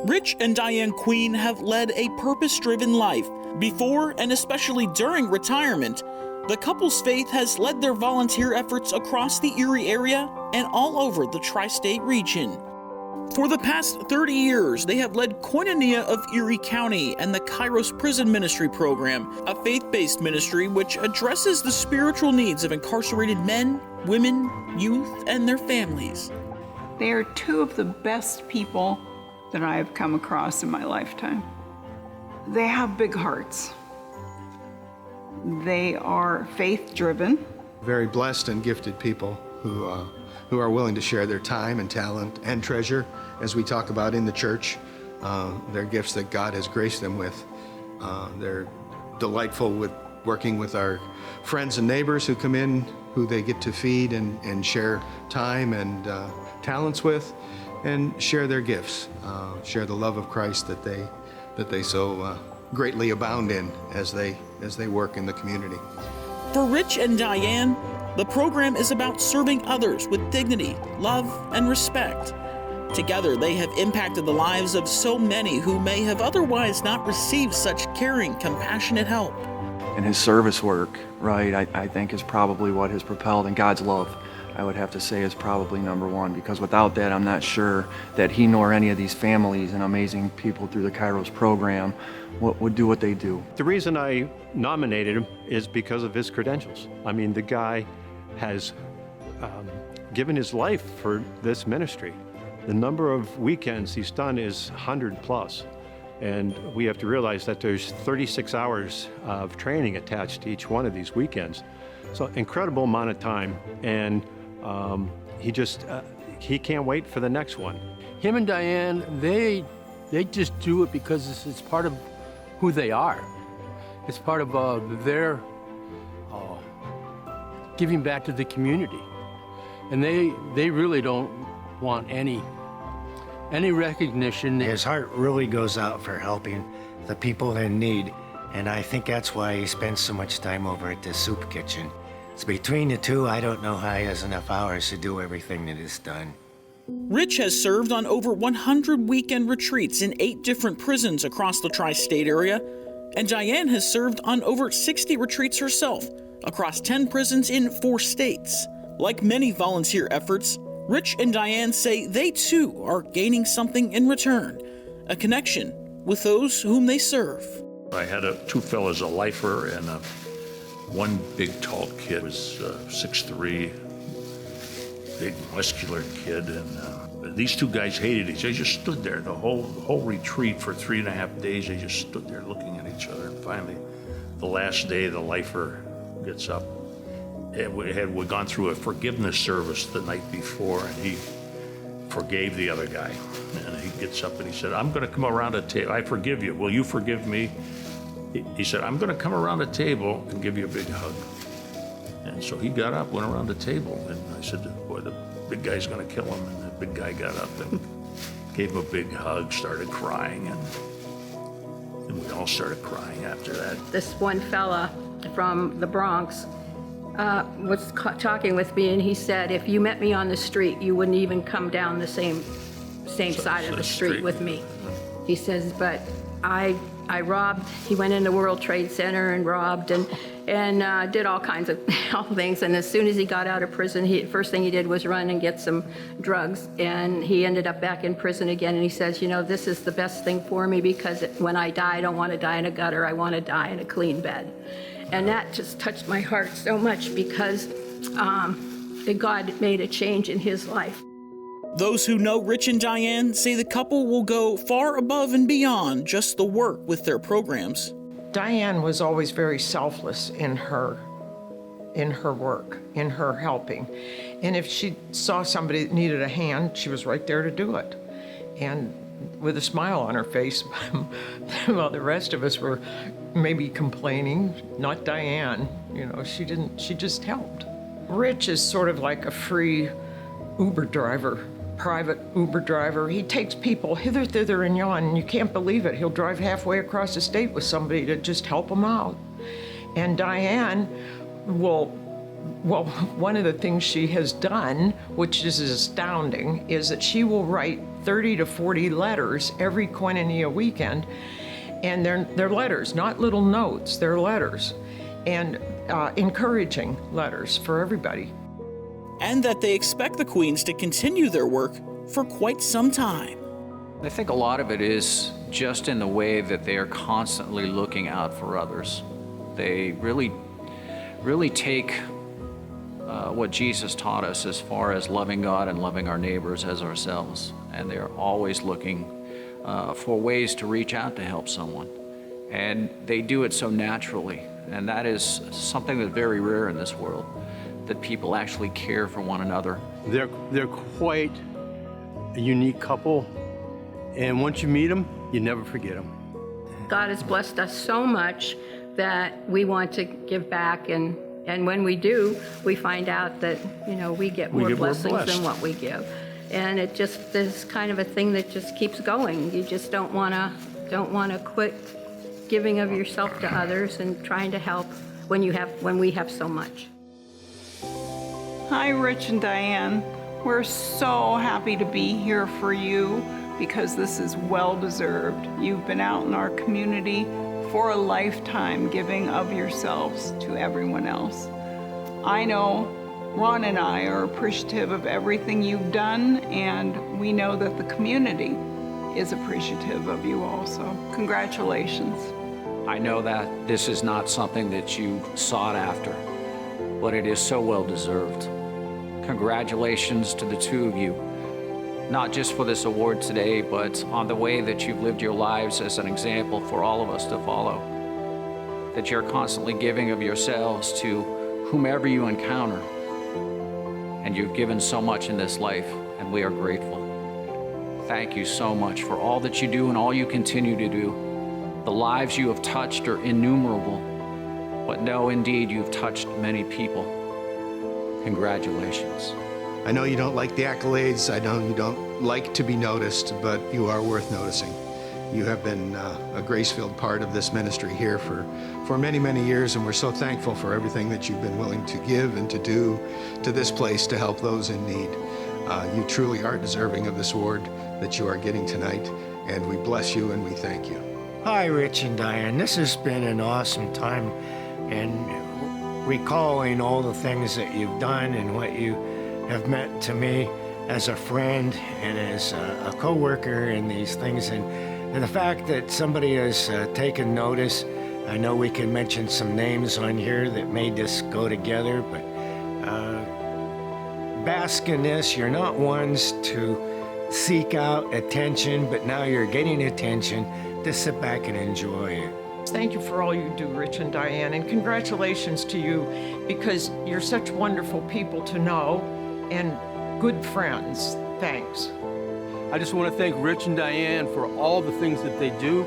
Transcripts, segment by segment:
Rich and Diane Quien have led a purpose-driven life. Before and especially during retirement, the couple's faith has led their volunteer efforts across the Erie area and all over the tri-state region. For the past 30 years, they have led Koinonia of Erie County and the Kairos Prison Ministry Program, a faith-based ministry which addresses the spiritual needs of incarcerated men, women, youth, and their families. They are two of the best people that I have come across in my lifetime. They have big hearts. They are faith-driven. Very blessed and gifted people who are willing to share their time and talent and treasure, as we talk about in the church. They're gifts that God has graced them with. They're delightful with working with our friends and neighbors who come in, who they get to feed and share time and talents with, and share their gifts, share the love of Christ that they so greatly abound in as they work in the community. For Rich and Diane, the program is about serving others with dignity, love, and respect. Together, they have impacted the lives of so many who may have otherwise not received such caring, compassionate help. And his service work, right, I think is probably what has propelled, and God's love, I would have to say, is probably number one, because without that, I'm not sure that he nor any of these families and amazing people through the Kairos program would do what they do. The reason I nominated him is because of his credentials. I mean, the guy has given his life for this ministry. The number of weekends he's done is 100 plus. And we have to realize that there's 36 hours of training attached to each one of these weekends. So incredible amount of time. And he can't wait for the next one. Him and Diane, they just do it because it's part of who they are. It's part of their giving back to the community. And they really don't want any recognition. His heart really goes out for helping the people in need. And I think that's why he spends so much time over at the soup kitchen. It's between the two, I don't know how he has enough hours to do everything that is done. Rich has served on over 100 weekend retreats in 8 different prisons across the tri-state area, and Diane has served on over 60 retreats herself across 10 prisons in 4 states. Like many volunteer efforts, Rich and Diane say they too are gaining something in return, a connection with those whom they serve. I had 2 fellas, a lifer and one big tall kid, was 6'3", big muscular kid, and these 2 guys hated each other. They just stood there the whole retreat for 3.5 days. They just stood there looking at each other. And finally, the last day, the lifer gets up. We'd gone through a forgiveness service the night before, and he forgave the other guy. And he gets up and he said, "I'm going to come around a table. I forgive you. Will you forgive me?" He said, "I'm going to come around a table and give you a big hug." And so he got up, went around the table, and I said, "Boy, the big guy's going to kill him." And the big guy got up and gave him a big hug, started crying, and we all started crying after that. This one fella from the Bronx was talking with me, and he said, if you met me on the street, you wouldn't even come down the same side of the street with me. He says, but I robbed. He went into World Trade Center and robbed and did all kinds of things. And as soon as he got out of prison, first thing he did was run and get some drugs. And he ended up back in prison again. And he says, this is the best thing for me, because when I die, I don't want to die in a gutter. I want to die in a clean bed. And that just touched my heart so much, because God made a change in his life. Those who know Rich and Diane say the couple will go far above and beyond just the work with their programs. Diane was always very selfless in her work, in her helping. And if she saw somebody that needed a hand, she was right there to do it. And with a smile on her face, while the rest of us were maybe complaining, not Diane, she just helped. Rich is sort of like a free Uber driver, private Uber driver. He takes people hither, thither, and yon, and you can't believe it. He'll drive halfway across the state with somebody to just help them out. And Diane will well, one of the things she has done, which is astounding, is that she will write 30 to 40 letters every Quinenia weekend. And they're letters, not little notes, they're letters. And encouraging letters for everybody. And that they expect the Queens to continue their work for quite some time. I think a lot of it is just in the way that they are constantly looking out for others. They really take what Jesus taught us as far as loving God and loving our neighbors as ourselves. And they're always looking for ways to reach out to help someone. And they do it so naturally. And that is something that's very rare in this world, that people actually care for one another. They're quite a unique couple, and once you meet them, you never forget them. God has blessed us so much that we want to give back, and when we do, we find out that, you know, we get more blessings than what we give. And it just is kind of a thing that just keeps going. You just don't want to quit giving of yourself to others and trying to help when we have so much. Hi, Rich and Diane. We're so happy to be here for you because this is well-deserved. You've been out in our community for a lifetime giving of yourselves to everyone else. I know Ron and I are appreciative of everything you've done, and we know that the community is appreciative of you also. Congratulations. I know that this is not something that you sought after, but it is so well deserved. Congratulations to the two of you, not just for this award today, but on the way that you've lived your lives as an example for all of us to follow. That you're constantly giving of yourselves to whomever you encounter. And you've given so much in this life, and we are grateful. Thank you so much for all that you do and all you continue to do. The lives you have touched are innumerable, but know indeed you've touched many people. Congratulations. I know you don't like the accolades. I know you don't like to be noticed, but you are worth noticing. You have been a grace-filled part of this ministry here for many, many years, and we're so thankful for everything that you've been willing to give and to do to this place to help those in need. You truly are deserving of this award that you are getting tonight, and we bless you and we thank you. Hi, Rich and Diane. This has been an awesome time, and recalling all the things that you've done and what you have meant to me as a friend and as a co-worker in these things, and the fact that somebody has taken notice. I know we can mention some names on here that made this go together, but bask in this. You're not ones to seek out attention, but now you're getting attention. Just sit back and enjoy it. Thank you for all you do, Rich and Diane, and congratulations to you because you're such wonderful people to know and good friends. Thanks. I just want to thank Rich and Diane for all the things that they do.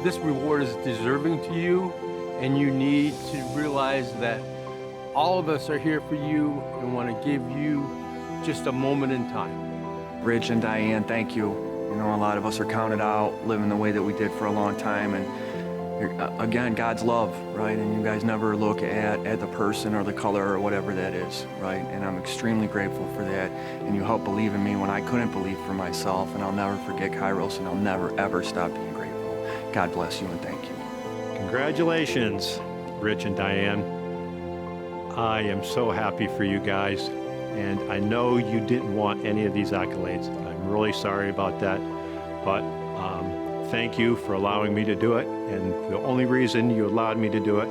This reward is deserving to you, and you need to realize that all of us are here for you and want to give you just a moment in time. Rich and Diane, thank you. You know, a lot of us are counted out, living the way that we did for a long time, and again, God's love, right? And you guys never look at the person or the color or whatever that is, right? And I'm extremely grateful for that. And you helped believe in me when I couldn't believe for myself. And I'll never forget Kairos, and I'll never, ever stop being grateful. God bless you and thank you. Congratulations, Rich and Diane. I am so happy for you guys. And I know you didn't want any of these accolades. I'm really sorry about that. But thank you for allowing me to do it, and the only reason you allowed me to do it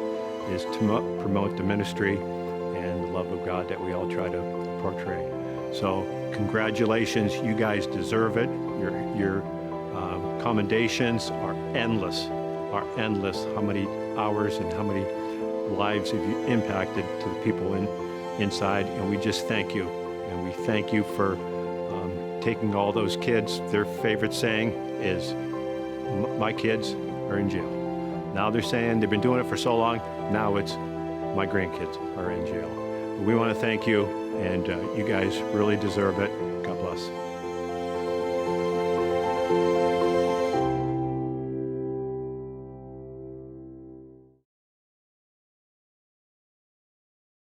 is to promote the ministry and the love of God that we all try to portray. So congratulations, you guys deserve it. Your commendations are endless, how many hours and how many lives have you impacted to the people inside, and we just thank you. And we thank you for taking all those kids. Their favorite saying is, my kids are in jail. Now they're saying they've been doing it for so long, now it's my grandkids are in jail. We want to thank you, and you guys really deserve it. God bless.